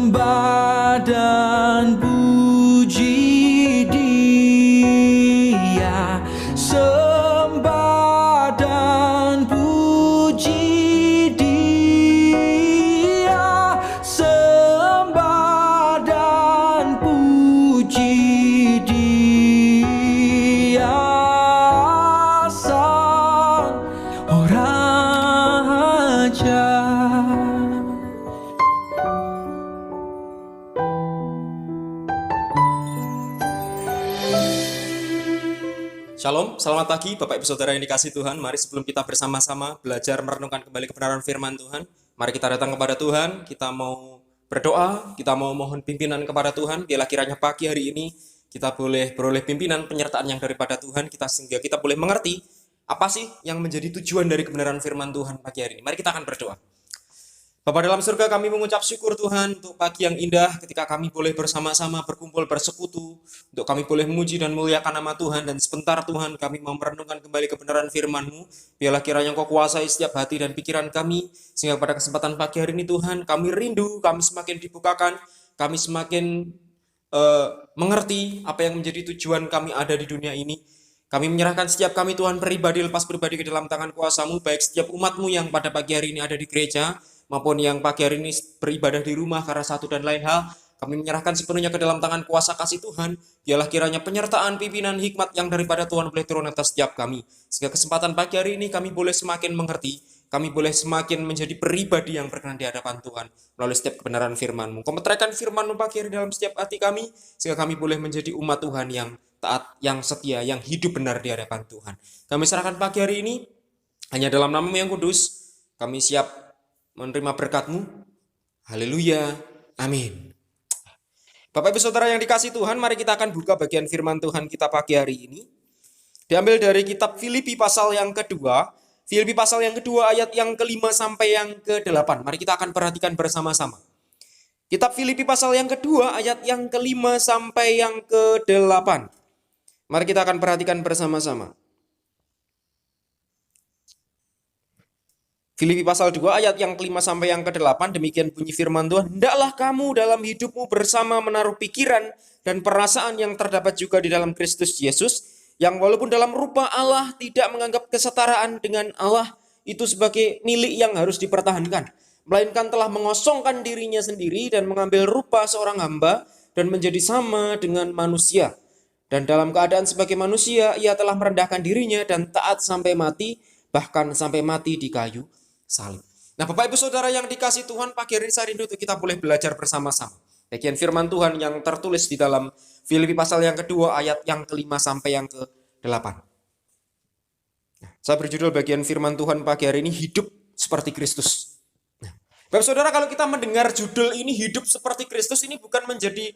sembah dan puji Dia, sembah dan puji Dia, sembah dan puji Dia, Sang Raja. Shalom, selamat pagi Bapak Ibu Saudara yang dikasihi Tuhan. Mari sebelum kita bersama-sama belajar merenungkan kembali kebenaran firman Tuhan, mari kita datang kepada Tuhan, kita mau berdoa, kita mau mohon pimpinan kepada Tuhan. Biarlah kiranya pagi hari ini kita boleh beroleh pimpinan penyertaan yang daripada Tuhan, sehingga kita boleh mengerti apa sih yang menjadi tujuan dari kebenaran firman Tuhan pagi hari ini. Mari kita akan berdoa. Bapa dalam surga, kami mengucap syukur Tuhan untuk pagi yang indah ketika kami boleh bersama-sama berkumpul bersekutu, untuk kami boleh memuji dan muliakan nama Tuhan. Dan sebentar Tuhan kami mau merenungkan kembali kebenaran firman-Mu. Biarlah kiranya Engkau kuasai setiap hati dan pikiran kami, sehingga pada kesempatan pagi hari ini Tuhan kami rindu, kami semakin dibukakan, kami semakin mengerti apa yang menjadi tujuan kami ada di dunia ini. Kami menyerahkan setiap kami Tuhan pribadi lepas pribadi ke dalam tangan kuasa-Mu, baik setiap umat-Mu yang pada pagi hari ini ada di gereja, maupun yang pagi hari ini beribadah di rumah karena satu dan lain hal. Kami menyerahkan sepenuhnya ke dalam tangan kuasa kasih Tuhan. Biarlah kiranya penyertaan, pimpinan, hikmat yang daripada Tuhan boleh turun atas setiap kami, sehingga kesempatan pagi hari ini kami boleh semakin mengerti, kami boleh semakin menjadi pribadi yang berkenan di hadapan Tuhan melalui setiap kebenaran firman-Mu. Kau meteraikan firman-Mu pagi hari dalam setiap hati kami, sehingga kami boleh menjadi umat Tuhan yang taat, yang setia, yang hidup benar di hadapan Tuhan. Kami serahkan pagi hari ini hanya dalam nama-Mu yang kudus. Kami siap menerima berkat-Mu. Haleluya. Amin. Bapak Ibu Saudara yang dikasihi Tuhan, mari kita akan buka bagian firman Tuhan kita pagi hari ini. Diambil dari kitab Filipi pasal yang kedua. Filipi pasal yang kedua ayat yang ke-5 sampai yang ke-8. Mari kita akan perhatikan bersama-sama. Kitab Filipi pasal yang kedua ayat yang ke-5 sampai yang ke-8. Mari kita akan perhatikan bersama-sama. Filipi pasal 2 ayat yang ke-5 sampai yang ke-8, demikian bunyi firman Tuhan. Hendaklah kamu dalam hidupmu bersama menaruh pikiran dan perasaan yang terdapat juga di dalam Kristus Yesus, yang walaupun dalam rupa Allah tidak menganggap kesetaraan dengan Allah itu sebagai milik yang harus dipertahankan, melainkan telah mengosongkan dirinya sendiri dan mengambil rupa seorang hamba dan menjadi sama dengan manusia. Dan dalam keadaan sebagai manusia, ia telah merendahkan dirinya dan taat sampai mati, bahkan sampai mati di kayu salib. Nah, Bapak Ibu Saudara yang dikasihi Tuhan, pagi hari ini saya rindu untuk kita boleh belajar bersama-sama bagian firman Tuhan yang tertulis di dalam Filipi pasal yang kedua ayat yang ke-5 sampai yang ke-8. Nah, saya berjudul bagian firman Tuhan pagi hari ini, hidup seperti Kristus. Nah, Bapak Saudara, kalau kita mendengar judul ini, hidup seperti Kristus, ini bukan menjadi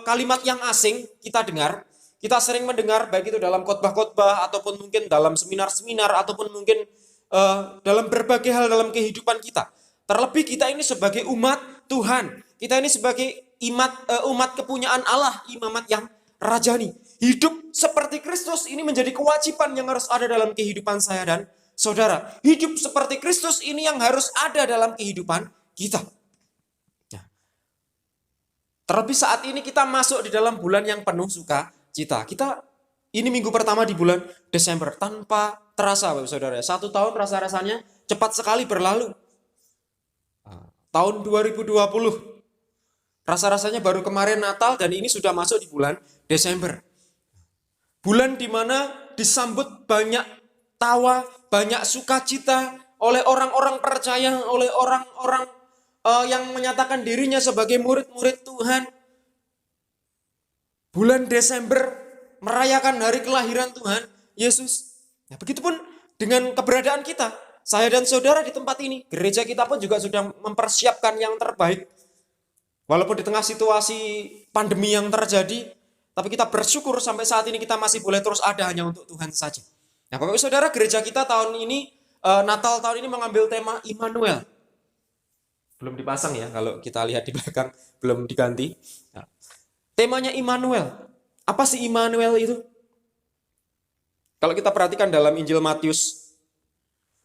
kalimat yang asing kita dengar. Kita sering mendengar baik itu dalam khotbah-khotbah ataupun mungkin dalam seminar-seminar ataupun mungkin dalam berbagai hal dalam kehidupan kita. Terlebih kita ini sebagai umat Tuhan, kita ini sebagai umat kepunyaan Allah, imamat yang rajani. Hidup seperti Kristus ini menjadi kewajiban yang harus ada dalam kehidupan saya dan saudara. Hidup seperti Kristus ini yang harus ada dalam kehidupan kita. Nah, terlebih saat ini kita masuk di dalam bulan yang penuh sukacita. Ini minggu pertama di bulan Desember, tanpa terasa Bapak Saudara. 1 tahun rasa-rasanya cepat sekali berlalu. Tahun 2020, rasa-rasanya baru kemarin Natal dan ini sudah masuk di bulan Desember. Bulan di mana disambut banyak tawa, banyak sukacita oleh orang-orang percaya, oleh orang-orang yang menyatakan dirinya sebagai murid-murid Tuhan. Bulan Desember merayakan hari kelahiran Tuhan Yesus. Nah, begitupun dengan keberadaan kita, saya dan saudara di tempat ini, gereja kita pun juga sudah mempersiapkan yang terbaik. Walaupun di tengah situasi pandemi yang terjadi, tapi kita bersyukur sampai saat ini kita masih boleh terus ada hanya untuk Tuhan saja. Nah, Bapak Ibu Saudara, gereja kita tahun ini, Natal tahun ini mengambil tema Immanuel. Belum dipasang ya, kalau kita lihat di belakang, belum diganti. Nah, temanya Immanuel. Apa sih Immanuel itu? Kalau kita perhatikan dalam Injil Matius,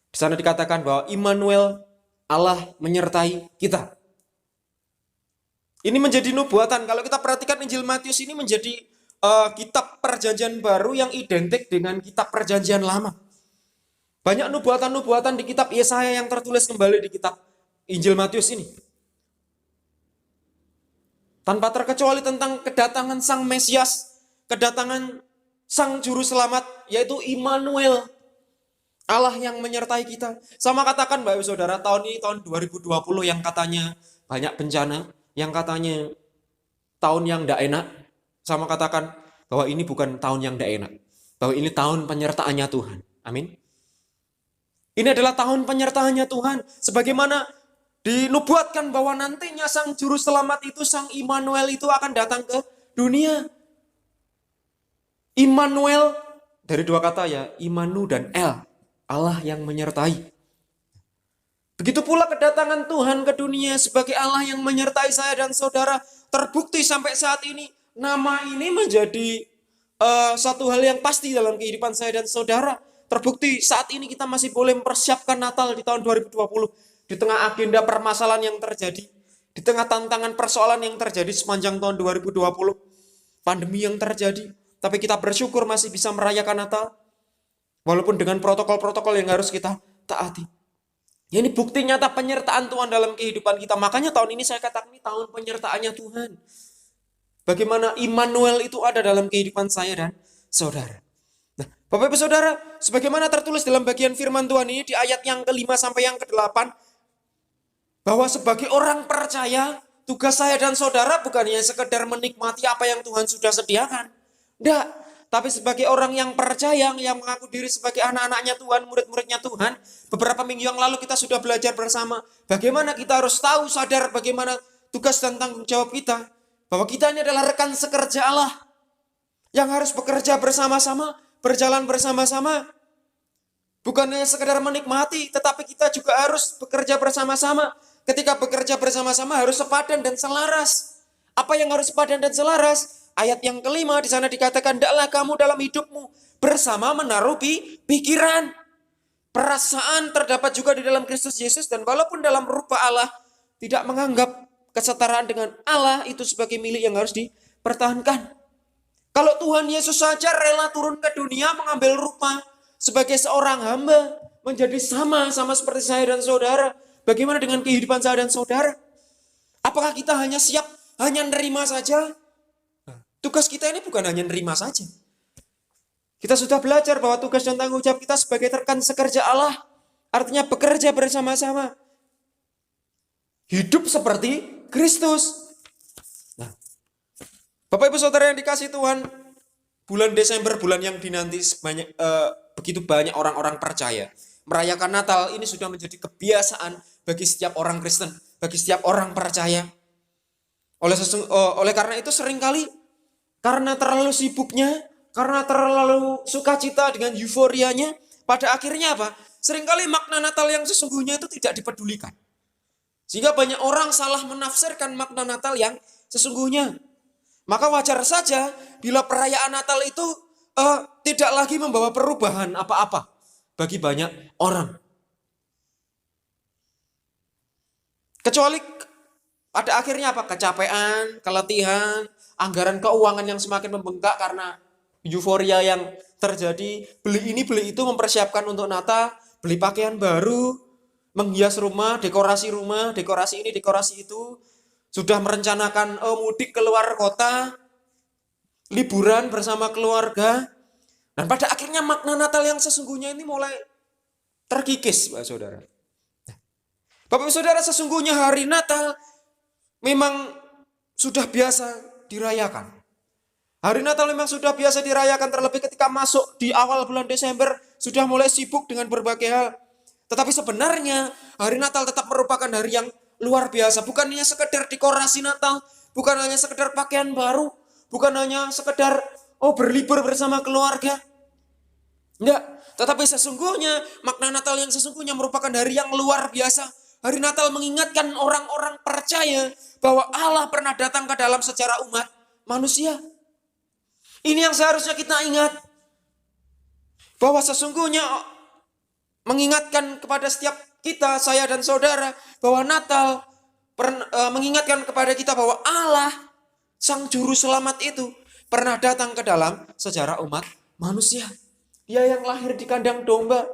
di sana dikatakan bahwa Immanuel, Allah menyertai kita. Ini menjadi nubuatan. Kalau kita perhatikan Injil Matius ini menjadi kitab perjanjian baru yang identik dengan kitab perjanjian lama. Banyak nubuatan-nubuatan di kitab Yesaya yang tertulis kembali di kitab Injil Matius ini. Tanpa terkecuali tentang kedatangan Sang Mesias, kedatangan Sang Juru Selamat, yaitu Immanuel, Allah yang menyertai kita. Sama katakan Bapak Ibu Saudara, tahun ini tahun 2020 yang katanya banyak bencana, yang katanya tahun yang tidak enak. Sama katakan bahwa ini bukan tahun yang tidak enak, bahwa ini tahun penyertaannya Tuhan. Amin. Ini adalah tahun penyertaannya Tuhan. Sebagaimana dinubuatkan bahwa nantinya Sang Juru Selamat itu, Sang Immanuel itu akan datang ke dunia. Immanuel dari dua kata ya, Immanu dan El, Allah yang menyertai. Begitu pula kedatangan Tuhan ke dunia sebagai Allah yang menyertai saya dan saudara. Terbukti sampai saat ini, nama ini menjadi satu hal yang pasti dalam kehidupan saya dan saudara. Terbukti saat ini kita masih boleh mempersiapkan Natal di tahun 2020. Di tengah agenda permasalahan yang terjadi. Di tengah tantangan persoalan yang terjadi sepanjang tahun 2020. Pandemi yang terjadi. Tapi kita bersyukur masih bisa merayakan Natal. Walaupun dengan protokol-protokol yang harus kita taati. Ini bukti nyata penyertaan Tuhan dalam kehidupan kita. Makanya tahun ini saya katakan ini tahun penyertaannya Tuhan. Bagaimana Immanuel itu ada dalam kehidupan saya dan saudara. Nah, Bapak Ibu Saudara, sebagaimana tertulis dalam bagian firman Tuhan ini di ayat yang ke-5 sampai yang ke-8, bahwa sebagai orang percaya, tugas saya dan saudara bukan hanya sekedar menikmati apa yang Tuhan sudah sediakan. Tidak, tapi sebagai orang yang percaya, yang mengaku diri sebagai anak-anaknya Tuhan, murid-muridnya Tuhan, beberapa minggu yang lalu kita sudah belajar bersama, bagaimana kita harus tahu, sadar bagaimana tugas dan tanggung jawab kita, bahwa kita ini adalah rekan sekerja Allah, yang harus bekerja bersama-sama, berjalan bersama-sama. Bukan hanya sekedar menikmati, tetapi kita juga harus bekerja bersama-sama. Ketika bekerja bersama-sama harus sepadan dan selaras. Apa yang harus sepadan dan selaras? Ayat yang ke-5 di sana dikatakan, "Hendaklah kamu dalam hidupmu bersama menaruh pikiran." Perasaan terdapat juga di dalam Kristus Yesus, dan walaupun dalam rupa Allah, tidak menganggap kesetaraan dengan Allah itu sebagai milik yang harus dipertahankan. Kalau Tuhan Yesus saja rela turun ke dunia mengambil rupa sebagai seorang hamba, menjadi sama seperti saya dan saudara. Bagaimana dengan kehidupan saya dan saudara? Apakah kita hanya siap, hanya nerima saja? Tugas kita ini bukan hanya nerima saja. Kita sudah belajar bahwa tugas dan tanggung jawab kita sebagai rekan sekerja Allah, artinya bekerja bersama-sama. Hidup seperti Kristus. Nah, Bapak Ibu Saudara yang dikasihi Tuhan, bulan Desember, bulan yang dinanti begitu banyak orang-orang percaya. Merayakan Natal ini sudah menjadi kebiasaan bagi setiap orang Kristen, bagi setiap orang percaya. Oleh karena itu seringkali karena terlalu sibuknya, karena terlalu sukacita dengan euforianya, pada akhirnya apa? Seringkali makna Natal yang sesungguhnya itu tidak dipedulikan. Sehingga banyak orang salah menafsirkan makna Natal yang sesungguhnya. Maka wajar saja bila perayaan Natal itu tidak lagi membawa perubahan apa-apa bagi banyak orang. Kecuali pada akhirnya apa? Kecapean, keletihan, anggaran keuangan yang semakin membengkak karena euforia yang terjadi. Beli ini, beli itu, mempersiapkan untuk Natal, beli pakaian baru, menghias rumah, dekorasi ini, dekorasi itu. Sudah merencanakan mudik keluar kota, liburan bersama keluarga. Dan pada akhirnya makna Natal yang sesungguhnya ini mulai terkikis, Bapak Saudara. Bapak Saudara, sesungguhnya hari Natal memang sudah biasa dirayakan. Hari Natal memang sudah biasa dirayakan, terlebih ketika masuk di awal bulan Desember, sudah mulai sibuk dengan berbagai hal. Tetapi sebenarnya hari Natal tetap merupakan hari yang luar biasa. Bukan hanya sekedar dekorasi Natal, bukan hanya sekedar pakaian baru, bukan hanya sekedar berlibur bersama keluarga. Enggak, tetapi sesungguhnya makna Natal yang sesungguhnya merupakan hari yang luar biasa. Hari Natal mengingatkan orang-orang percaya bahwa Allah pernah datang ke dalam sejarah umat manusia. Ini yang seharusnya kita ingat. Bahwa sesungguhnya mengingatkan kepada setiap kita, saya dan saudara, bahwa Natal mengingatkan kepada kita bahwa Allah, Sang Juru Selamat itu pernah datang ke dalam sejarah umat manusia. Dia yang lahir di kandang domba.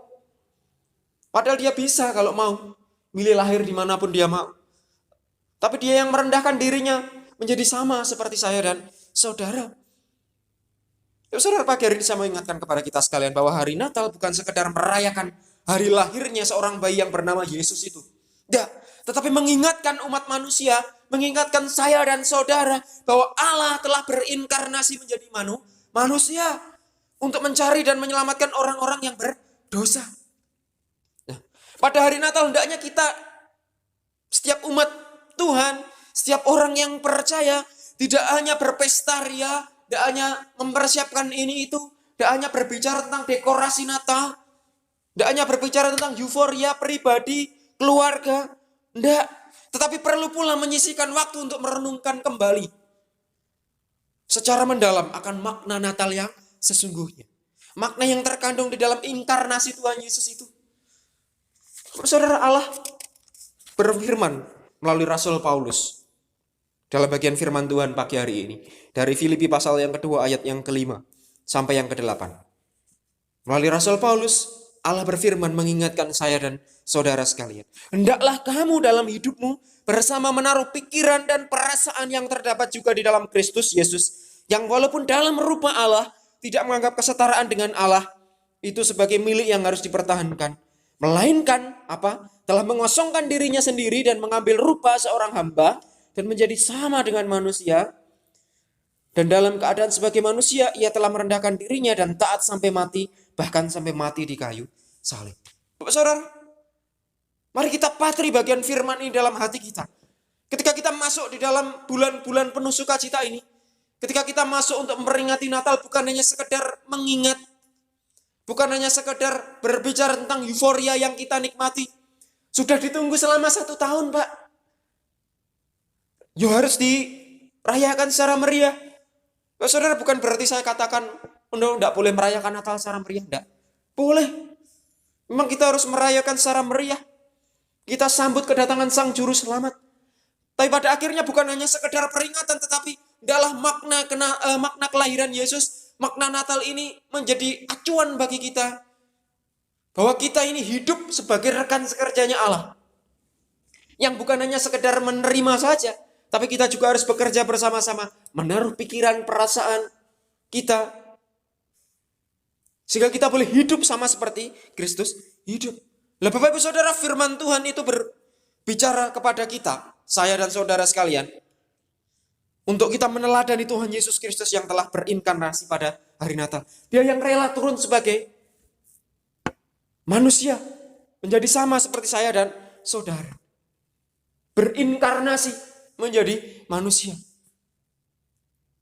Padahal dia bisa kalau mau milih lahir dimanapun dia mau. Tapi dia yang merendahkan dirinya menjadi sama seperti saya dan saudara. Ya, saudara, pagi hari ini saya mau ingatkan kepada kita sekalian bahwa hari Natal bukan sekedar merayakan hari lahirnya seorang bayi yang bernama Yesus itu. Tidak, tetapi mengingatkan umat manusia, mengingatkan saya dan saudara bahwa Allah telah berinkarnasi menjadi manusia untuk mencari dan menyelamatkan orang-orang yang berdosa. Nah, pada hari Natal hendaknya kita, setiap umat Tuhan, setiap orang yang percaya, tidak hanya berpesta ria, tidak hanya mempersiapkan ini itu, tidak hanya berbicara tentang dekorasi Natal, tidak hanya berbicara tentang euforia pribadi, keluarga, tidak. Tetapi perlu pula menyisihkan waktu untuk merenungkan kembali secara mendalam akan makna Natal yang sesungguhnya. Makna yang terkandung di dalam inkarnasi Tuhan Yesus itu. Saudara, Allah berfirman melalui Rasul Paulus dalam bagian firman Tuhan pagi hari ini. Dari Filipi pasal yang kedua ayat yang ke-5 sampai yang ke-8. Melalui Rasul Paulus, Allah berfirman mengingatkan saya dan saudara sekalian. Hendaklah kamu dalam hidupmu bersama menaruh pikiran dan perasaan yang terdapat juga di dalam Kristus Yesus. Yang walaupun dalam rupa Allah, tidak menganggap kesetaraan dengan Allah itu sebagai milik yang harus dipertahankan. Melainkan telah mengosongkan dirinya sendiri dan mengambil rupa seorang hamba dan menjadi sama dengan manusia. Dan dalam keadaan sebagai manusia, ia telah merendahkan dirinya dan taat sampai mati, bahkan sampai mati di kayu salib. Bapak saudara, mari kita patri bagian firman ini dalam hati kita. Ketika kita masuk di dalam bulan-bulan penuh sukacita ini, ketika kita masuk untuk memperingati Natal, bukan hanya sekedar mengingat, bukan hanya sekedar berbicara tentang euforia yang kita nikmati. Sudah ditunggu selama 1 tahun, Pak. Ya harus dirayakan secara meriah. Saudara, bukan berarti saya katakan tidak boleh merayakan Natal secara meriah. Tidak. Boleh. Memang kita harus merayakan secara meriah. Kita sambut kedatangan Sang Juru Selamat. Tapi pada akhirnya bukan hanya sekedar peringatan, tetapi adalah makna kelahiran Yesus. Makna Natal ini menjadi acuan bagi kita. Bahwa kita ini hidup sebagai rekan sekerjanya Allah. Yang bukan hanya sekedar menerima saja, tapi kita juga harus bekerja bersama-sama, menaruh pikiran, perasaan kita. Sehingga kita boleh hidup sama seperti Kristus hidup. Lah Bapak Ibu Saudara, firman Tuhan itu berbicara kepada kita, saya dan saudara sekalian, untuk kita meneladani Tuhan Yesus Kristus yang telah berinkarnasi pada hari Natal. Dia yang rela turun sebagai manusia, menjadi sama seperti saya dan saudara. Berinkarnasi menjadi manusia.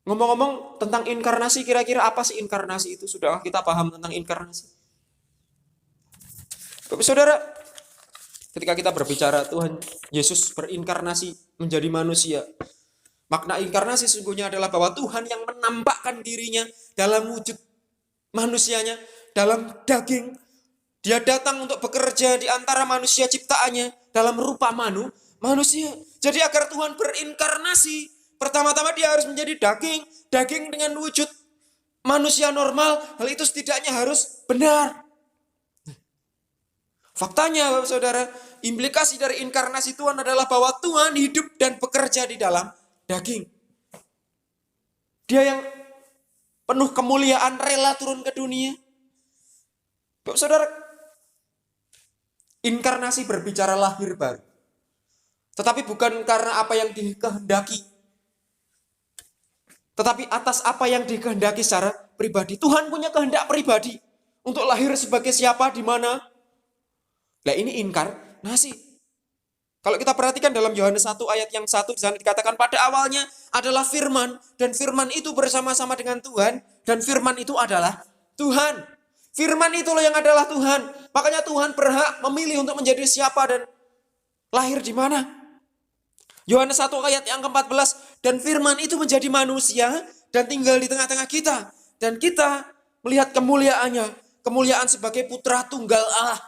Ngomong-ngomong tentang inkarnasi, kira-kira apa sih inkarnasi itu? Sudahkah kita paham tentang inkarnasi? Bapak saudara, ketika kita berbicara Tuhan Yesus berinkarnasi menjadi manusia, makna inkarnasi sesungguhnya adalah bahwa Tuhan yang menampakkan dirinya dalam wujud manusianya, dalam daging. Dia datang untuk bekerja di antara manusia ciptaannya dalam rupa manusia. Jadi agar Tuhan berinkarnasi, pertama-tama dia harus menjadi daging dengan wujud manusia normal. Hal itu setidaknya harus benar. Faktanya Bapak Saudara, implikasi dari inkarnasi Tuhan adalah bahwa Tuhan hidup dan bekerja di dalam daging. Dia yang penuh kemuliaan rela turun ke dunia. Bapak Saudara, inkarnasi berbicara lahir baru. Tetapi bukan karena apa yang dikehendaki, tetapi atas apa yang dikehendaki secara pribadi. Tuhan punya kehendak pribadi untuk lahir sebagai siapa, di mana. Nah ini inkarnasi. Kalau kita perhatikan dalam Yohanes 1 ayat yang 1, di sana dikatakan pada awalnya adalah firman, dan firman itu bersama-sama dengan Tuhan, dan firman itu adalah Tuhan. Firman itu loh yang adalah Tuhan. Makanya Tuhan berhak memilih untuk menjadi siapa dan lahir di mana. Yohanes 1 ayat yang ke-14, dan firman itu menjadi manusia dan tinggal di tengah-tengah kita. Dan kita melihat kemuliaannya, kemuliaan sebagai putra tunggal Allah.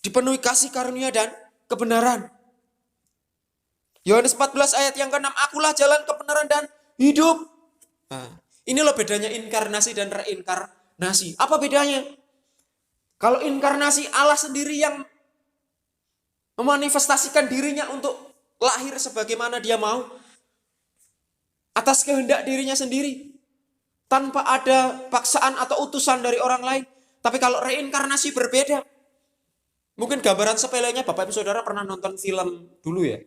Dipenuhi kasih karunia dan kebenaran. Yohanes 14 ayat yang ke-6, akulah jalan kebenaran dan hidup. Nah, ini loh bedanya inkarnasi dan reinkarnasi. Apa bedanya? Kalau inkarnasi, Allah sendiri yang memanifestasikan dirinya untuk lahir sebagaimana dia mau, atas kehendak dirinya sendiri, tanpa ada paksaan atau utusan dari orang lain. Tapi kalau reinkarnasi berbeda. Mungkin gambaran sepelenya Bapak Ibu Saudara pernah nonton film dulu ya.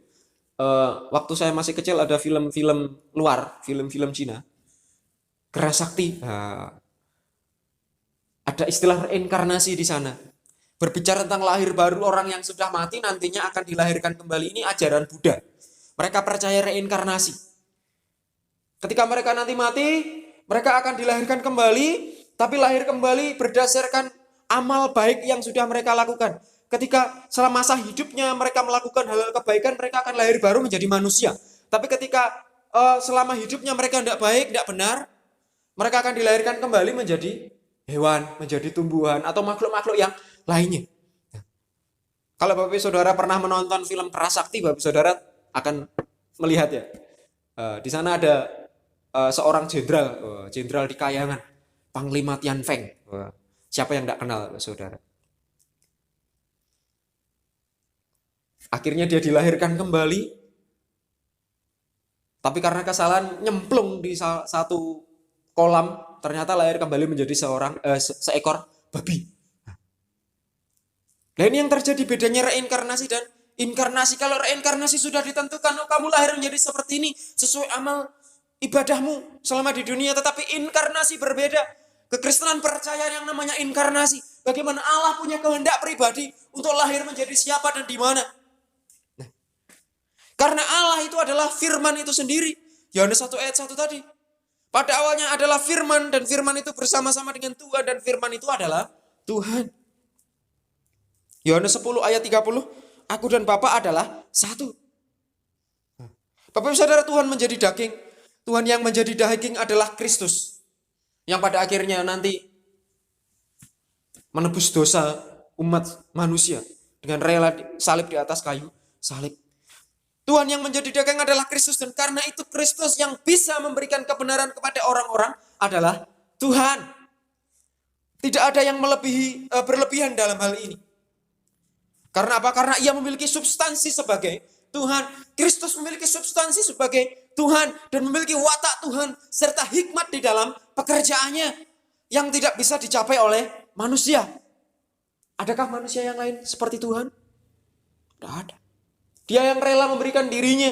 Waktu saya masih kecil ada film-film luar, film-film Cina. Geras Sakti. Nah, ada istilah reinkarnasi di sana. Berbicara tentang lahir baru, orang yang sudah mati nantinya akan dilahirkan kembali. Ini ajaran Buddha. Mereka percaya reinkarnasi. Ketika mereka nanti mati, mereka akan dilahirkan kembali, tapi lahir kembali berdasarkan amal baik yang sudah mereka lakukan. Ketika selama masa hidupnya mereka melakukan hal-hal kebaikan, mereka akan lahir baru menjadi manusia. Tapi ketika selama hidupnya mereka tidak baik, tidak benar, mereka akan dilahirkan kembali menjadi hewan, menjadi tumbuhan, atau makhluk-makhluk yang lainnya. Kalau Bapak Saudara pernah menonton film Geras Sakti, Bapak Saudara akan melihat ya. Di sana ada seorang jenderal di Kayangan, Panglima Tian Feng. Siapa yang tidak kenal, Bapak Saudara? Akhirnya dia dilahirkan kembali, tapi karena kesalahan nyemplung di satu kolam, ternyata lahir kembali menjadi seekor babi. Nah, ini yang terjadi bedanya reinkarnasi dan inkarnasi. Kalau reinkarnasi sudah ditentukan, kamu lahir menjadi seperti ini sesuai amal ibadahmu selama di dunia. Tetapi inkarnasi berbeda. Kekristenan percaya yang namanya inkarnasi. Bagaimana Allah punya kehendak pribadi untuk lahir menjadi siapa dan di mana. Nah, karena Allah itu adalah firman itu sendiri. Yohanes 1 ayat 1 tadi. Pada awalnya adalah firman, dan firman itu bersama-sama dengan Tuhan, dan firman itu adalah Tuhan. Yohanes 10 ayat 30, aku dan Bapa adalah satu. Bapak Ibu Saudara, Tuhan menjadi daging. Tuhan yang menjadi daging adalah Kristus. Yang pada akhirnya nanti menebus dosa umat manusia dengan rela salib di atas kayu salib. Tuhan yang menjadi daging adalah Kristus, dan karena itu Kristus yang bisa memberikan kebenaran kepada orang-orang adalah Tuhan. Tidak ada yang berlebihan dalam hal ini. Karena apa? Karena ia memiliki substansi sebagai Tuhan. Kristus memiliki substansi sebagai Tuhan dan memiliki watak Tuhan serta hikmat di dalam pekerjaannya yang tidak bisa dicapai oleh manusia. Adakah manusia yang lain seperti Tuhan? Tidak ada. Dia yang rela memberikan dirinya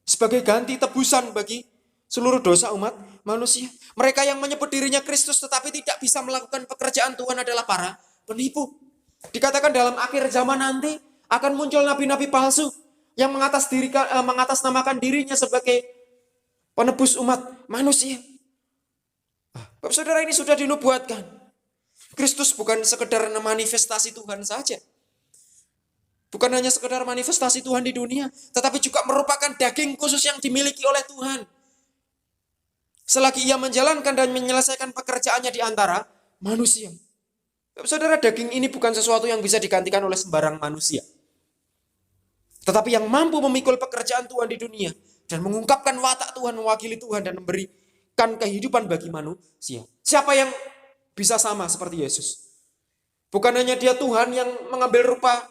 sebagai ganti tebusan bagi seluruh dosa umat manusia. Mereka yang menyebut dirinya Kristus tetapi tidak bisa melakukan pekerjaan Tuhan adalah para penipu. Dikatakan dalam akhir zaman nanti akan muncul nabi-nabi palsu yang mengatasnamakan dirinya sebagai penebus umat manusia. Bapak Saudara, ini sudah dinubuatkan. Kristus bukan sekedar manifestasi Tuhan saja. Bukan hanya sekedar manifestasi Tuhan di dunia, tetapi juga merupakan daging khusus yang dimiliki oleh Tuhan. Selagi ia menjalankan dan menyelesaikan pekerjaannya di antara manusia. Saudara, daging ini bukan sesuatu yang bisa digantikan oleh sembarang manusia. Tetapi yang mampu memikul pekerjaan Tuhan di dunia dan mengungkapkan watak Tuhan, mewakili Tuhan dan memberikan kehidupan bagi manusia. Siapa yang bisa sama seperti Yesus? Bukan hanya dia Tuhan yang mengambil rupa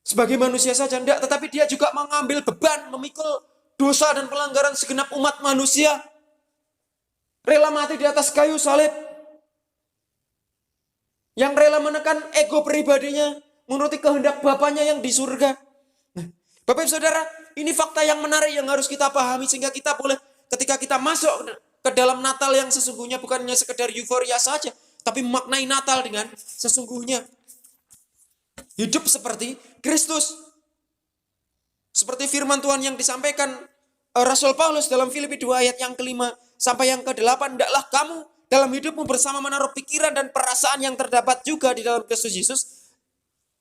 sebagai manusia saja, tidak, tetapi dia juga mengambil beban, memikul dosa dan pelanggaran segenap umat manusia. Rela mati di atas kayu salib. Yang rela menekan ego pribadinya, menuruti kehendak Bapaknya yang di surga. Nah, Bapak Ibu Saudara, ini fakta yang menarik yang harus kita pahami sehingga kita boleh ketika kita masuk ke dalam Natal yang sesungguhnya bukan hanya sekedar euforia saja, tapi memaknai Natal dengan sesungguhnya. Hidup seperti Kristus. Seperti firman Tuhan yang disampaikan Rasul Paulus dalam Filipi 2 ayat yang ke-5 sampai yang ke-8, hendaklah kamu dalam hidupmu bersama menaruh pikiran dan perasaan yang terdapat juga di dalam Kristus Yesus.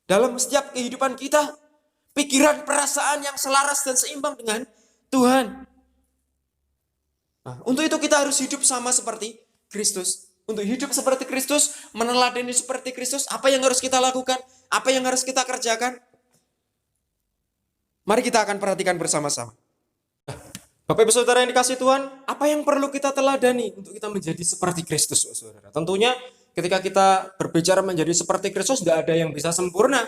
Dalam setiap kehidupan kita, pikiran perasaan yang selaras dan seimbang dengan Tuhan. Nah, untuk itu kita harus hidup sama seperti Kristus. Untuk hidup seperti Kristus, meneladani seperti Kristus, apa yang harus kita lakukan? Apa yang harus kita kerjakan? Mari kita akan perhatikan bersama-sama. Bapak Ibu Saudara yang dikasih Tuhan, apa yang perlu kita teladani untuk kita menjadi seperti Kristus, Saudara? Tentunya ketika kita berbicara menjadi seperti Kristus, tidak ada yang bisa sempurna.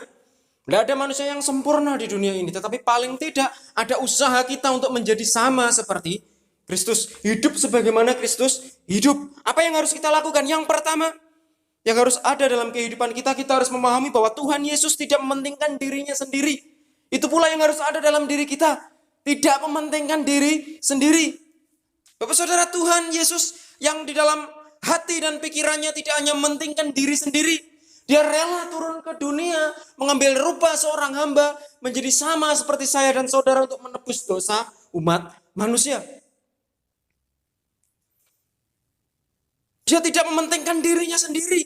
Tidak ada manusia yang sempurna di dunia ini, tetapi paling tidak ada usaha kita untuk menjadi sama seperti Kristus. Hidup sebagaimana Kristus hidup. Apa yang harus kita lakukan? Yang pertama, yang harus ada dalam kehidupan kita, kita harus memahami bahwa Tuhan Yesus tidak mementingkan dirinya sendiri. Itu pula yang harus ada dalam diri kita. Tidak mementingkan diri sendiri. Bapak Saudara, Tuhan Yesus yang di dalam hati dan pikirannya tidak hanya mementingkan diri sendiri. Dia rela turun ke dunia, mengambil rupa seorang hamba, menjadi sama seperti saya dan saudara untuk menebus dosa umat manusia. Dia tidak mementingkan dirinya sendiri.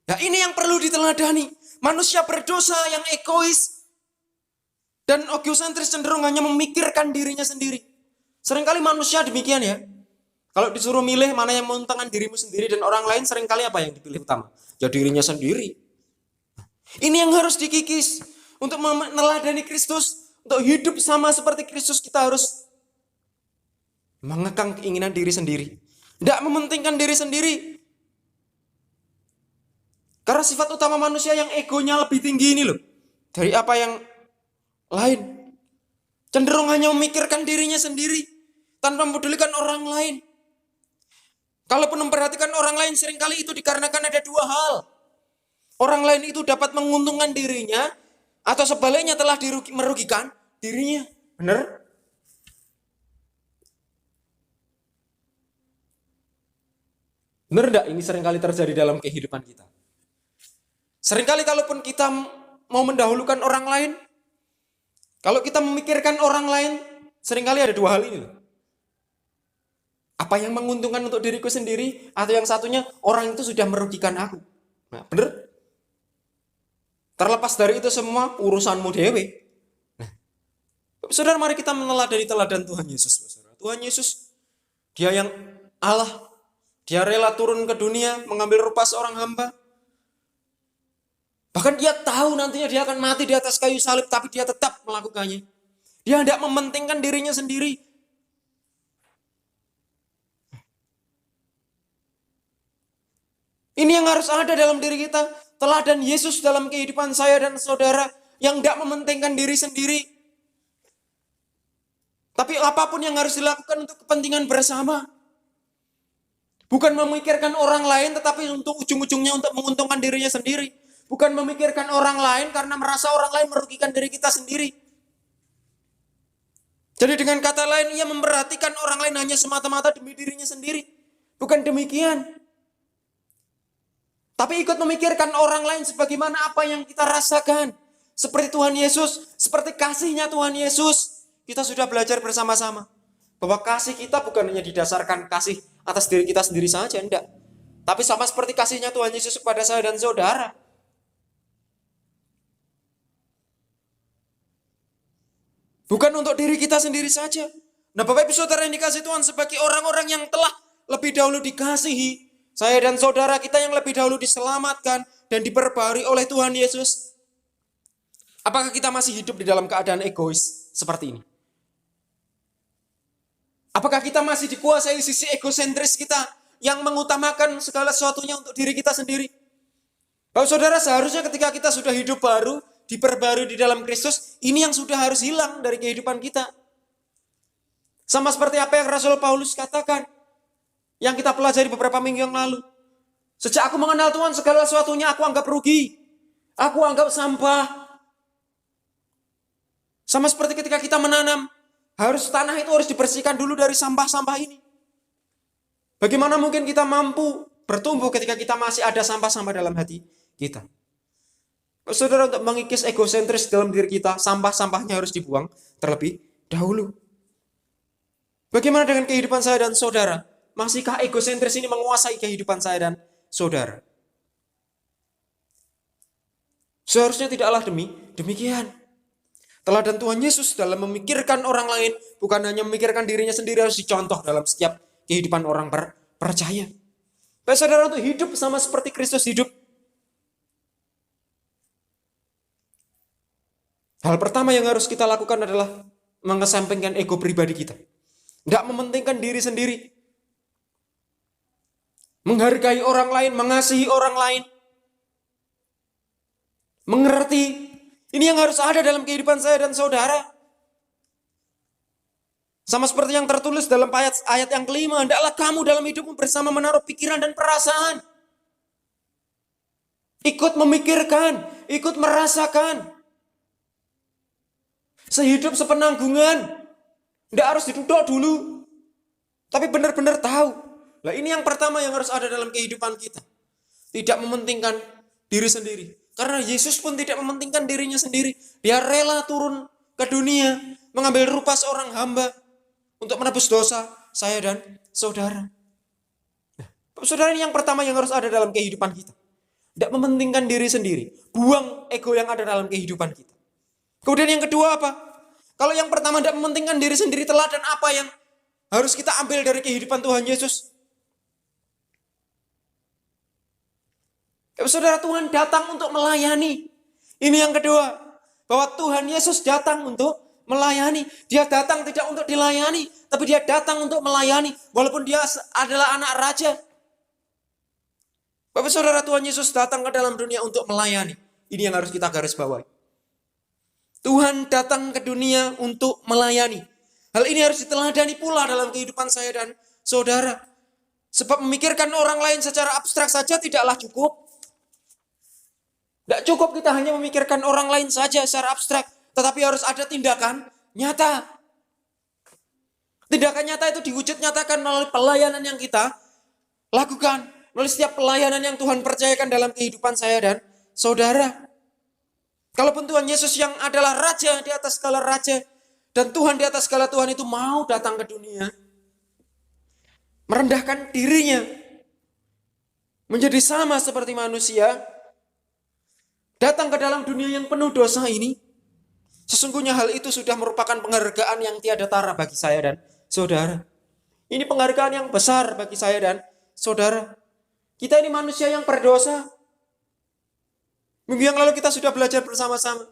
Nah, ini yang perlu diteladani. Manusia berdosa yang egois dan egosentris, cenderung hanya memikirkan dirinya sendiri. Seringkali manusia demikian ya. Kalau disuruh milih mana yang menguntungkan dirimu sendiri dan orang lain, seringkali apa yang dipilih utama? Ya dirinya sendiri. Ini yang harus dikikis. Untuk meneladani Kristus, untuk hidup sama seperti Kristus, kita harus mengekang keinginan diri sendiri. Tidak mementingkan diri sendiri. Karena sifat utama manusia yang egonya lebih tinggi ini loh. Dari apa yang lain. Cenderung hanya memikirkan dirinya sendiri. Tanpa mempedulikan orang lain. Kalaupun memperhatikan orang lain, seringkali itu dikarenakan ada dua hal. Orang lain itu dapat menguntungkan dirinya, atau sebaliknya telah merugikan dirinya. Benar? Benar enggak ini seringkali terjadi dalam kehidupan kita? Seringkali kalaupun kita mau mendahulukan orang lain, kalau kita memikirkan orang lain, seringkali ada dua hal ini loh. Apa yang menguntungkan untuk diriku sendiri, atau yang satunya orang itu sudah merugikan aku. Nah, benar? Terlepas dari itu semua urusanmu dewe. Nah, saudara, mari kita meneladani teladan Tuhan Yesus. Saudara. Tuhan Yesus, dia yang Allah, dia rela turun ke dunia, mengambil rupa seorang hamba. Bahkan dia tahu nantinya dia akan mati di atas kayu salib, tapi dia tetap melakukannya. Dia tidak mementingkan dirinya sendiri. Ini yang harus ada dalam diri kita. Teladan Yesus dalam kehidupan saya dan saudara yang tidak mementingkan diri sendiri. Tapi apapun yang harus dilakukan untuk kepentingan bersama. Bukan memikirkan orang lain, tetapi untuk ujung-ujungnya untuk menguntungkan dirinya sendiri. Bukan memikirkan orang lain karena merasa orang lain merugikan diri kita sendiri. Jadi dengan kata lain, ia memperhatikan orang lain hanya semata-mata demi dirinya sendiri. Bukan demikian. Tapi ikut memikirkan orang lain sebagaimana apa yang kita rasakan. Seperti Tuhan Yesus, seperti kasihnya Tuhan Yesus. Kita sudah belajar bersama-sama. Bahwa kasih kita bukan hanya didasarkan kasih atas diri kita sendiri saja, enggak. Tapi sama seperti kasihnya Tuhan Yesus kepada saya dan saudara. Bukan untuk diri kita sendiri saja. Nah, Bapak Ibu Saudara yang dikasihi Tuhan, sebagai orang-orang yang telah lebih dahulu dikasihi, saya dan saudara kita yang lebih dahulu diselamatkan dan diperbarui oleh Tuhan Yesus. Apakah kita masih hidup di dalam keadaan egois seperti ini? Apakah kita masih dikuasai sisi egosentris kita yang mengutamakan segala sesuatunya untuk diri kita sendiri? Bapak Saudara, seharusnya ketika kita sudah hidup baru, diperbarui di dalam Kristus, ini yang sudah harus hilang dari kehidupan kita. Sama seperti apa yang Rasul Paulus katakan, yang kita pelajari beberapa minggu yang lalu. Sejak aku mengenal Tuhan, segala sesuatunya aku anggap rugi. Aku anggap sampah. Sama seperti ketika kita menanam, tanah itu harus dibersihkan dulu dari sampah-sampah ini. Bagaimana mungkin kita mampu bertumbuh ketika kita masih ada sampah-sampah dalam hati kita? Saudara, untuk mengikis egosentris dalam diri kita, sampah-sampahnya harus dibuang terlebih dahulu. Bagaimana dengan kehidupan saya dan saudara? Masihkah egosentris ini menguasai kehidupan saya dan saudara? Seharusnya tidaklah demikian. Teladan Tuhan Yesus dalam memikirkan orang lain, bukan hanya memikirkan dirinya sendiri, harus dicontoh dalam setiap kehidupan orang percaya. Bapak saudara, untuk hidup sama seperti Kristus hidup, Hal pertama yang harus kita lakukan adalah mengesampingkan ego pribadi kita. Tidak mementingkan diri sendiri. Menghargai orang lain, mengasihi orang lain. Mengerti. Ini yang harus ada dalam kehidupan saya dan saudara. Sama seperti yang tertulis dalam ayat yang kelima. Hendaklah kamu dalam hidupmu bersama menaruh pikiran dan perasaan. Ikut memikirkan, ikut merasakan. Sehidup sepenanggungan. Tidak harus diduduk dulu. Tapi benar-benar tahu. Nah, ini yang pertama yang harus ada dalam kehidupan kita. Tidak mementingkan diri sendiri. Karena Yesus pun tidak mementingkan dirinya sendiri. Dia rela turun ke dunia. Mengambil rupa seorang hamba. Untuk menebus dosa saya dan saudara. Nah, saudara, ini yang pertama yang harus ada dalam kehidupan kita. Tidak mementingkan diri sendiri. Buang ego yang ada dalam kehidupan kita. Kemudian yang kedua apa? Kalau yang pertama tidak mementingkan diri sendiri, teladan apa yang harus kita ambil dari kehidupan Tuhan Yesus? Saudara, Tuhan datang untuk melayani. Ini yang kedua. Bahwa Tuhan Yesus datang untuk melayani. Dia datang tidak untuk dilayani, tapi dia datang untuk melayani. Walaupun dia adalah anak raja. Bapak saudara, Tuhan Yesus datang ke dalam dunia untuk melayani. Ini yang harus kita garis bawahi. Tuhan datang ke dunia untuk melayani. Hal ini harus diteladani pula dalam kehidupan saya dan saudara. Sebab memikirkan orang lain secara abstrak saja tidaklah cukup. Tidak cukup kita hanya memikirkan orang lain saja secara abstrak. Tetapi harus ada tindakan nyata. Tindakan nyata itu diwujud nyatakan melalui pelayanan yang kita lakukan. Melalui setiap pelayanan yang Tuhan percayakan dalam kehidupan saya dan saudara. Kalaupun Tuhan Yesus yang adalah Raja di atas segala Raja. Dan Tuhan di atas segala Tuhan itu mau datang ke dunia. Merendahkan dirinya. Menjadi sama seperti manusia. Datang ke dalam dunia yang penuh dosa ini. Sesungguhnya hal itu sudah merupakan penghargaan yang tiada tara bagi saya dan saudara. Ini penghargaan yang besar bagi saya dan saudara. Kita ini manusia yang berdosa. Minggu yang lalu kita sudah belajar bersama-sama.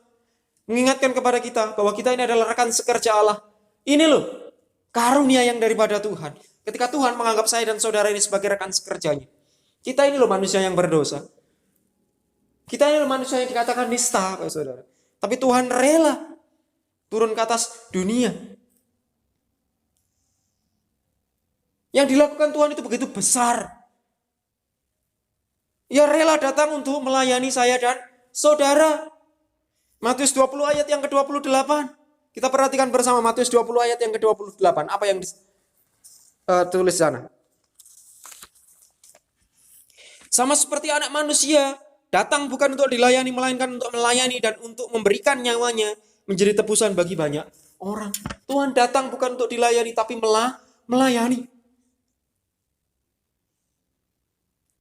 Mengingatkan kepada kita bahwa kita ini adalah rekan sekerja Allah. Ini loh, karunia yang daripada Tuhan. Ketika Tuhan menganggap saya dan saudara ini sebagai rekan sekerjanya. Kita ini loh manusia yang berdosa. Kita ini loh manusia yang dikatakan nista, Pak saudara. Tapi Tuhan rela turun ke atas dunia. Yang dilakukan Tuhan itu begitu besar. Ia rela datang untuk melayani saya dan saudara. Matius 20 ayat yang ke-28. Kita perhatikan bersama Matius 20 ayat yang ke-28. Apa yang ditulis sana? Sama seperti anak manusia, datang bukan untuk dilayani, melainkan untuk melayani dan untuk memberikan nyawanya menjadi tebusan bagi banyak orang. Tuhan datang bukan untuk dilayani, tapi melayani.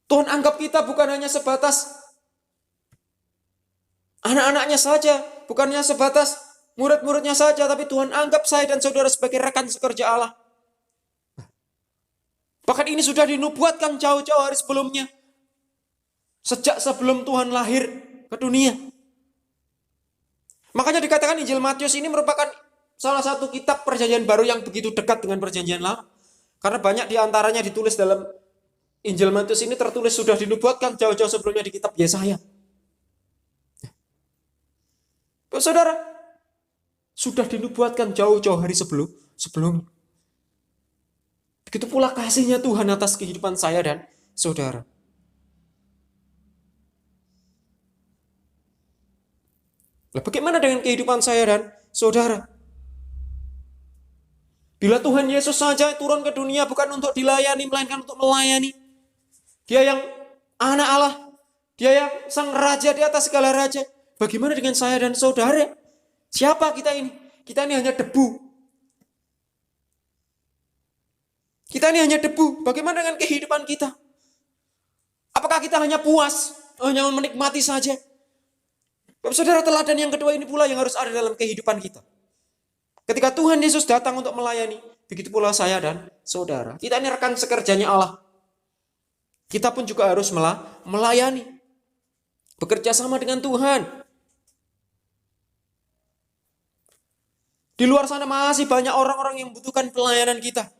Tuhan anggap kita bukan hanya sebatas anak-anaknya saja, bukan hanya sebatas murid-muridnya saja, tapi Tuhan anggap saya dan saudara sebagai rekan sekerja Allah. Bahkan ini sudah dinubuatkan jauh-jauh hari sebelumnya. Sejak sebelum Tuhan lahir ke dunia. Makanya dikatakan Injil Matius ini merupakan salah satu kitab perjanjian baru yang begitu dekat dengan perjanjian lama. Karena banyak diantaranya ditulis dalam Injil Matius ini tertulis sudah dinubuatkan jauh-jauh sebelumnya di kitab Yesaya. Saudara, sudah dinubuatkan jauh-jauh hari sebelum. Begitu pula kasihnya Tuhan atas kehidupan saya dan saudara. Nah, bagaimana dengan kehidupan saya dan saudara? Bila Tuhan Yesus saja turun ke dunia bukan untuk dilayani, melainkan untuk melayani. Dia yang anak Allah. Dia yang sang raja di atas segala raja. Bagaimana dengan saya dan saudara? Siapa kita ini? Kita ini hanya debu. Kita ini hanya debu. Bagaimana dengan kehidupan kita? Apakah kita hanya puas? Hanya menikmati saja? Saudara, teladan yang kedua ini pula yang harus ada dalam kehidupan kita. Ketika Tuhan Yesus datang untuk melayani, begitu pula saya dan saudara. Kita ini rekan sekerjanya Allah. Kita pun juga harus melayani. Bekerja sama dengan Tuhan. Di luar sana masih banyak orang-orang yang membutuhkan pelayanan kita.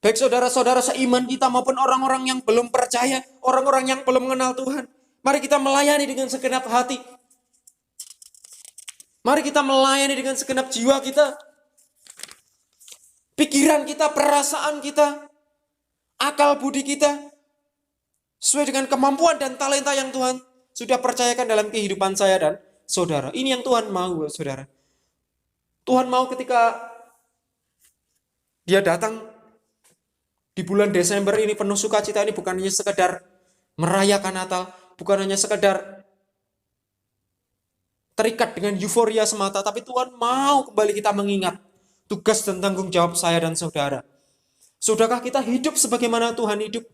Baik saudara-saudara seiman kita maupun orang-orang yang belum percaya, orang-orang yang belum mengenal Tuhan. Mari kita melayani dengan segenap hati. Mari kita melayani dengan segenap jiwa kita. Pikiran kita, perasaan kita, akal budi kita. Sesuai dengan kemampuan dan talenta yang Tuhan sudah percayakan dalam kehidupan saya dan saudara. Ini yang Tuhan mau, saudara. Tuhan mau ketika Dia datang di bulan Desember ini penuh sukacita ini bukan hanya sekedar merayakan Natal, bukan hanya sekedar terikat dengan euforia semata, tapi Tuhan mau kembali kita mengingat tugas dan tanggung jawab saya dan saudara. Sudahkah kita hidup sebagaimana Tuhan hidup?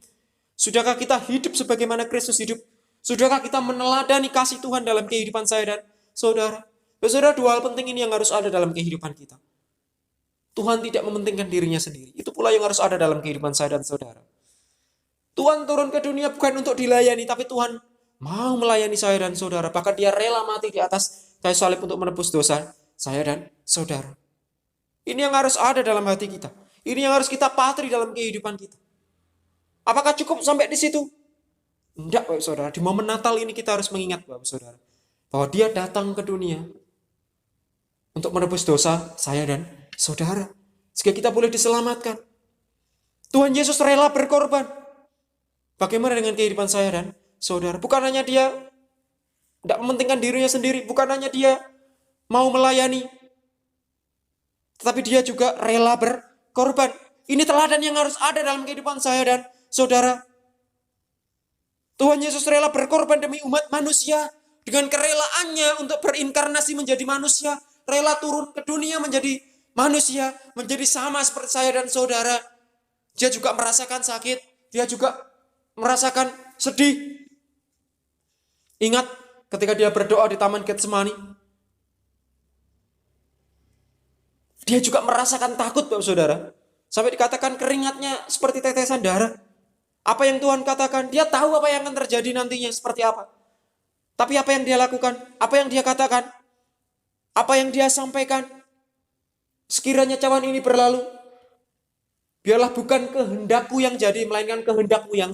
Sudahkah kita hidup sebagaimana Kristus hidup? Sudahkah kita meneladani kasih Tuhan dalam kehidupan saya dan saudara? Saudara, dua hal penting ini yang harus ada dalam kehidupan kita. Tuhan tidak mementingkan dirinya sendiri. Itu pula yang harus ada dalam kehidupan saya dan saudara. Tuhan turun ke dunia bukan untuk dilayani, tapi Tuhan mau melayani saya dan saudara. Bahkan Dia rela mati di atas kayu salib untuk menebus dosa saya dan saudara. Ini yang harus ada dalam hati kita. Ini yang harus kita patri dalam kehidupan kita. Apakah cukup sampai di situ? Enggak, Bapak Saudara. Di momen Natal ini kita harus mengingat, Bapak Saudara, bahwa Dia datang ke dunia untuk menebus dosa saya dan saudara. Sehingga kita boleh diselamatkan. Tuhan Yesus rela berkorban. Bagaimana dengan kehidupan saya dan saudara? Bukan hanya Dia tidak mementingkan dirinya sendiri. Bukan hanya Dia mau melayani. Tetapi Dia juga rela berkorban. Ini teladan yang harus ada dalam kehidupan saya dan saudara. Tuhan Yesus rela berkorban demi umat manusia. Dengan kerelaannya untuk berinkarnasi menjadi manusia. Rela turun ke dunia menjadi manusia. Menjadi sama seperti saya dan saudara. Dia juga merasakan sakit. Dia juga merasakan sedih. Ingat ketika Dia berdoa di Taman Getsemani. Dia juga merasakan takut, Bapak Saudara. Sampai dikatakan keringatnya seperti tetesan darah. Apa yang Tuhan katakan? Dia tahu apa yang akan terjadi nantinya seperti apa. Tapi apa yang Dia lakukan? Apa yang Dia katakan? Apa yang Dia sampaikan? Sekiranya cawan ini berlalu, biarlah bukan kehendakku yang jadi, melainkan kehendakmu yang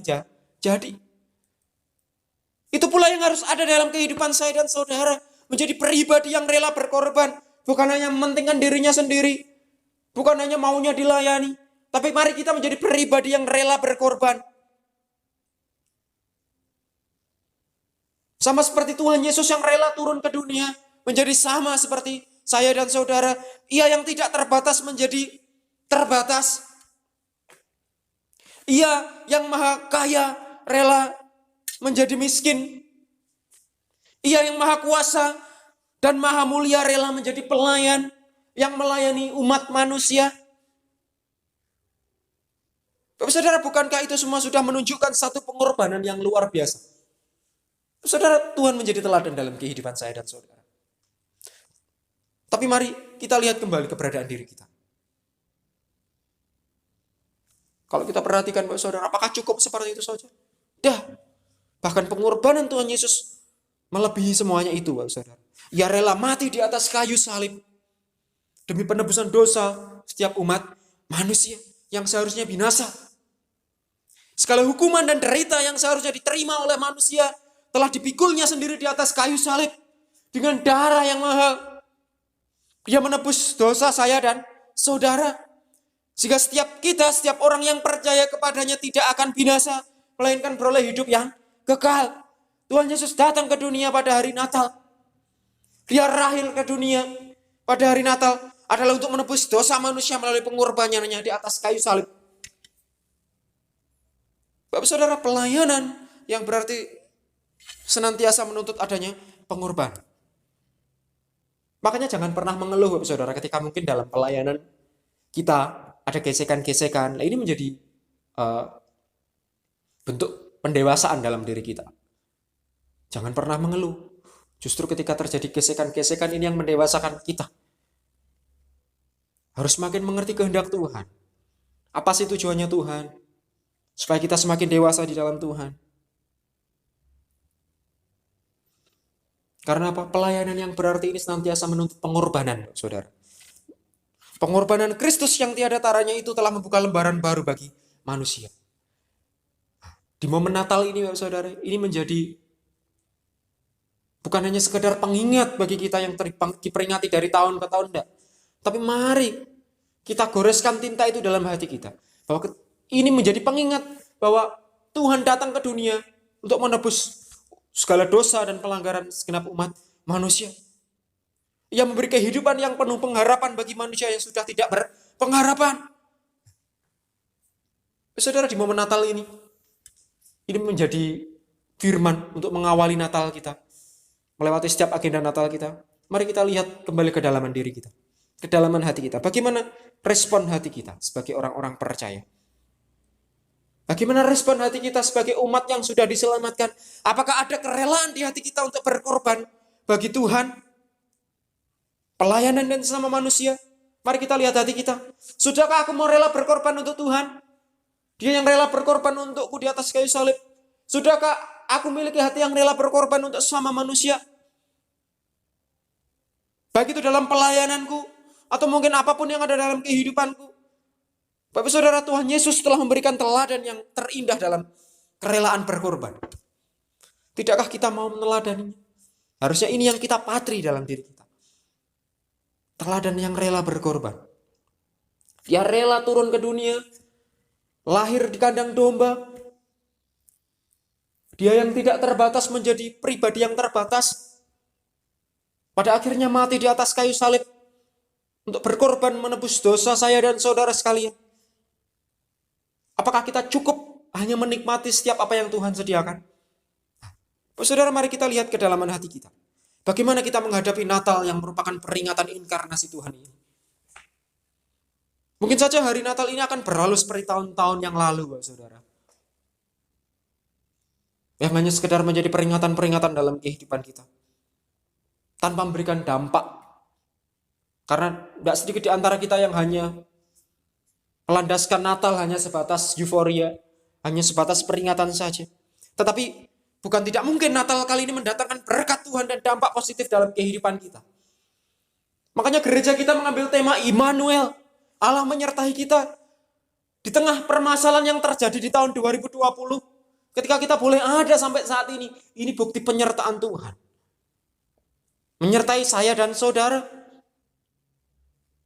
jadi. Itu pula yang harus ada dalam kehidupan saya dan saudara. Menjadi pribadi yang rela berkorban. Bukan hanya mementingkan dirinya sendiri. Bukan hanya maunya dilayani. Tapi mari kita menjadi pribadi yang rela berkorban. Sama seperti Tuhan Yesus yang rela turun ke dunia. Menjadi sama seperti saya dan saudara. Ia yang tidak terbatas menjadi terbatas. Ia yang maha kaya rela menjadi miskin. Ia yang maha kuasa dan maha mulia rela menjadi pelayan yang melayani umat manusia. Bapak Saudara, bukankah itu semua sudah menunjukkan satu pengorbanan yang luar biasa? Saudara, Tuhan menjadi teladan dalam kehidupan saya dan saudara. Tapi mari kita lihat kembali keberadaan diri kita. Kalau kita perhatikan, Bapak Saudara, apakah cukup seperti itu saja? Dah. Bahkan pengorbanan Tuhan Yesus melebihi semuanya itu, Bapak Saudara. Ia rela mati di atas kayu salib demi penebusan dosa setiap umat manusia yang seharusnya binasa. Segala hukuman dan derita yang seharusnya diterima oleh manusia telah dipikulnya sendiri di atas kayu salib dengan darah yang mahal. Dia menebus dosa saya dan saudara. Sehingga setiap orang yang percaya kepadanya tidak akan binasa, melainkan beroleh hidup yang kekal. Tuhan Yesus datang ke dunia pada hari Natal. Dia rahil ke dunia pada hari Natal adalah untuk menebus dosa manusia melalui pengorbanannya di atas kayu salib. Bapak Saudara, pelayanan yang berarti senantiasa menuntut adanya pengorbanan. Makanya jangan pernah mengeluh, Bapak Saudara, ketika mungkin dalam pelayanan kita ada gesekan-gesekan. Ini menjadi bentuk pendewasaan dalam diri kita. Jangan pernah mengeluh. Justru ketika terjadi gesekan-gesekan ini yang mendewasakan kita. Harus semakin mengerti kehendak Tuhan. Apa sih tujuannya Tuhan? Supaya kita semakin dewasa di dalam Tuhan. Karena apa? Pelayanan yang berarti ini senantiasa menuntut pengorbanan, saudara. Pengorbanan Kristus yang tiada taranya itu telah membuka lembaran baru bagi manusia. Di momen Natal ini, Bapak Saudara, ini menjadi bukan hanya sekedar pengingat bagi kita yang diperingati dari tahun ke tahun, enggak. Tapi mari kita goreskan tinta itu dalam hati kita. Bahwa ini menjadi pengingat bahwa Tuhan datang ke dunia untuk menebus segala dosa dan pelanggaran segenap umat manusia. Ia memberi kehidupan yang penuh pengharapan bagi manusia yang sudah tidak berpengharapan. Saudara, di momen Natal ini menjadi firman untuk mengawali Natal kita. Melewati setiap agenda Natal kita. Mari kita lihat kembali ke kedalaman diri kita. Kedalaman hati kita. Bagaimana respon hati kita sebagai orang-orang percaya? Bagaimana respon hati kita sebagai umat yang sudah diselamatkan? Apakah ada kerelaan di hati kita untuk berkorban bagi Tuhan? Pelayanan dan sesama manusia. Mari kita lihat hati kita. Sudahkah aku mau rela berkorban untuk Tuhan? Dia yang rela berkorban untukku di atas kayu salib. Sudahkah aku memiliki hati yang rela berkorban untuk sesama manusia? Baik itu dalam pelayananku, atau mungkin apapun yang ada dalam kehidupanku. Bapak Saudara, Tuhan Yesus telah memberikan teladan yang terindah dalam kerelaan berkorban. Tidakkah kita mau meneladaninya? Harusnya ini yang kita patri dalam diri kita. Teladan yang rela berkorban. Dia rela turun ke dunia, lahir di kandang domba. Dia yang tidak terbatas menjadi pribadi yang terbatas. Pada akhirnya mati di atas kayu salib untuk berkorban menebus dosa saya dan saudara sekalian. Apakah kita cukup hanya menikmati setiap apa yang Tuhan sediakan? Saudara, mari kita lihat kedalaman hati kita. Bagaimana kita menghadapi Natal yang merupakan peringatan inkarnasi Tuhan ini? Mungkin saja hari Natal ini akan berlalu seperti tahun-tahun yang lalu, Bapak Saudara. Yang hanya sekedar menjadi peringatan-peringatan dalam kehidupan kita. Tanpa memberikan dampak. Karena tidak sedikit di antara kita yang hanya melandaskan Natal hanya sebatas euforia, hanya sebatas peringatan saja. Tetapi bukan tidak mungkin Natal kali ini mendatangkan berkat Tuhan dan dampak positif dalam kehidupan kita. Makanya gereja kita mengambil tema Immanuel. Allah menyertai kita. Di tengah permasalahan yang terjadi di tahun 2020. Ketika kita boleh ada sampai saat ini. Ini bukti penyertaan Tuhan. Menyertai saya dan saudara.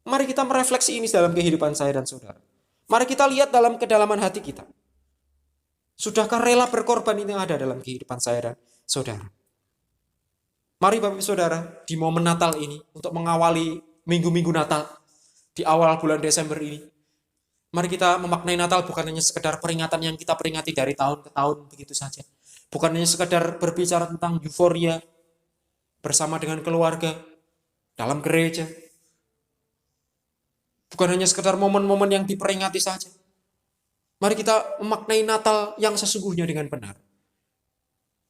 Mari kita merefleksi ini dalam kehidupan saya dan saudara. Mari kita lihat dalam kedalaman hati kita. Sudahkah rela berkorban ini ada dalam kehidupan saya dan saudara? Mari Bapak Ibu Saudara, di momen Natal ini, untuk mengawali minggu-minggu Natal, di awal bulan Desember ini, mari kita memaknai Natal bukan hanya sekedar peringatan yang kita peringati dari tahun ke tahun begitu saja. Bukan hanya sekedar berbicara tentang euforia bersama dengan keluarga, dalam gereja. Bukan hanya sekedar momen-momen yang diperingati saja. Mari kita memaknai Natal yang sesungguhnya dengan benar.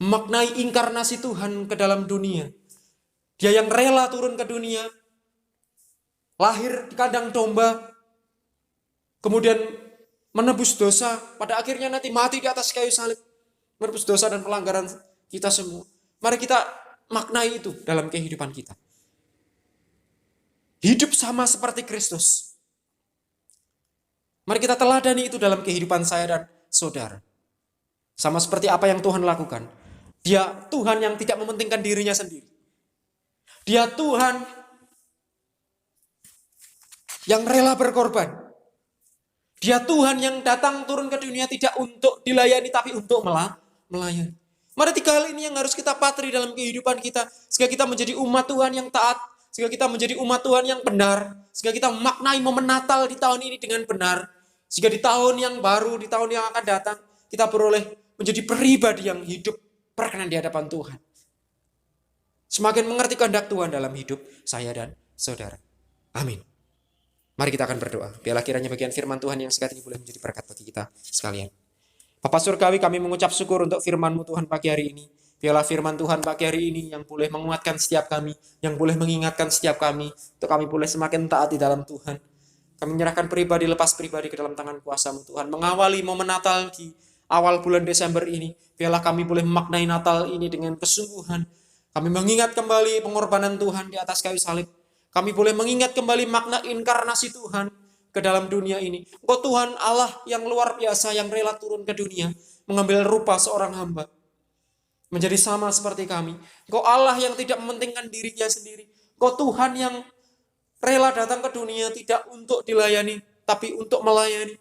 Memaknai inkarnasi Tuhan ke dalam dunia. Dia yang rela turun ke dunia. Lahir di kandang domba. Kemudian menebus dosa. Pada akhirnya nanti mati di atas kayu salib. Menebus dosa dan pelanggaran kita semua. Mari kita maknai itu dalam kehidupan kita. Hidup sama seperti Kristus. Mari kita teladani itu dalam kehidupan saya dan saudara. Sama seperti apa yang Tuhan lakukan. Dia Tuhan yang tidak mementingkan dirinya sendiri. Dia Tuhan yang rela berkorban. Dia Tuhan yang datang turun ke dunia tidak untuk dilayani tapi untuk melayani. Mari 3 hal ini yang harus kita patri dalam kehidupan kita. Sehingga kita menjadi umat Tuhan yang taat. Sehingga kita menjadi umat Tuhan yang benar. Sehingga kita memaknai momen Natal di tahun ini dengan benar. Sehingga di tahun yang baru, di tahun yang akan datang, kita beroleh menjadi pribadi yang hidup berkenan di hadapan Tuhan. Semakin mengerti kehendak Tuhan dalam hidup saya dan saudara. Amin. Mari kita akan berdoa. Biarlah kiranya bagian firman Tuhan yang sekat ini boleh menjadi berkat bagi kita sekalian. Bapak Surgawi, kami mengucap syukur untuk firman-Mu Tuhan pagi hari ini. Biarlah firman Tuhan pagi hari ini yang boleh menguatkan setiap kami, yang boleh mengingatkan setiap kami, untuk kami boleh semakin taat di dalam Tuhan. Kami menyerahkan pribadi lepas pribadi ke dalam tangan kuasa-Mu Tuhan. Mengawali momen Natal di awal bulan Desember ini. Biarlah kami boleh memaknai Natal ini dengan kesungguhan. Kami mengingat kembali pengorbanan Tuhan di atas kayu salib. Kami boleh mengingat kembali makna inkarnasi Tuhan ke dalam dunia ini. Engkau Tuhan Allah yang luar biasa, yang rela turun ke dunia, mengambil rupa seorang hamba, menjadi sama seperti kami. Engkau Allah yang tidak mementingkan dirinya sendiri. Engkau Tuhan yang rela datang ke dunia tidak untuk dilayani, tapi untuk melayani.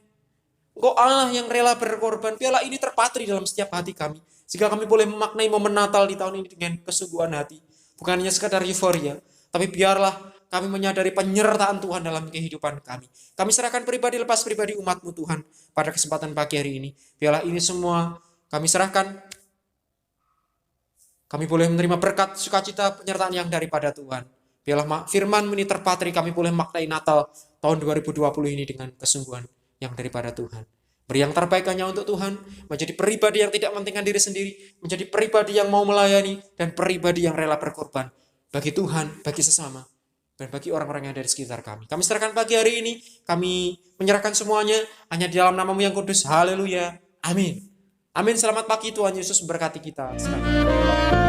Engkau Allah yang rela berkorban. Biarlah ini terpatri dalam setiap hati kami, sehingga kami boleh memaknai momen Natal di tahun ini dengan kesungguhan hati. Bukan hanya sekadar euforia, tapi biarlah kami menyadari penyertaan Tuhan dalam kehidupan kami. Kami serahkan pribadi lepas pribadi umat-Mu Tuhan pada kesempatan pagi hari ini. Biarlah ini semua kami serahkan. Kami boleh menerima berkat, sukacita, penyertaan yang daripada Tuhan. Biarlah firman ini terpatri, kami boleh maknai Natal tahun 2020 ini dengan kesungguhan yang daripada Tuhan. Beri yang terbaik hanya untuk Tuhan, menjadi pribadi yang tidak mementingkan diri sendiri, menjadi pribadi yang mau melayani, dan pribadi yang rela berkorban bagi Tuhan, bagi sesama, dan bagi orang-orang yang ada di sekitar kami. Kami serahkan pagi hari ini, kami menyerahkan semuanya hanya di dalam nama-Mu yang kudus. Haleluya. Amin. Amin. Selamat pagi, Tuhan Yesus memberkati kita sekalian.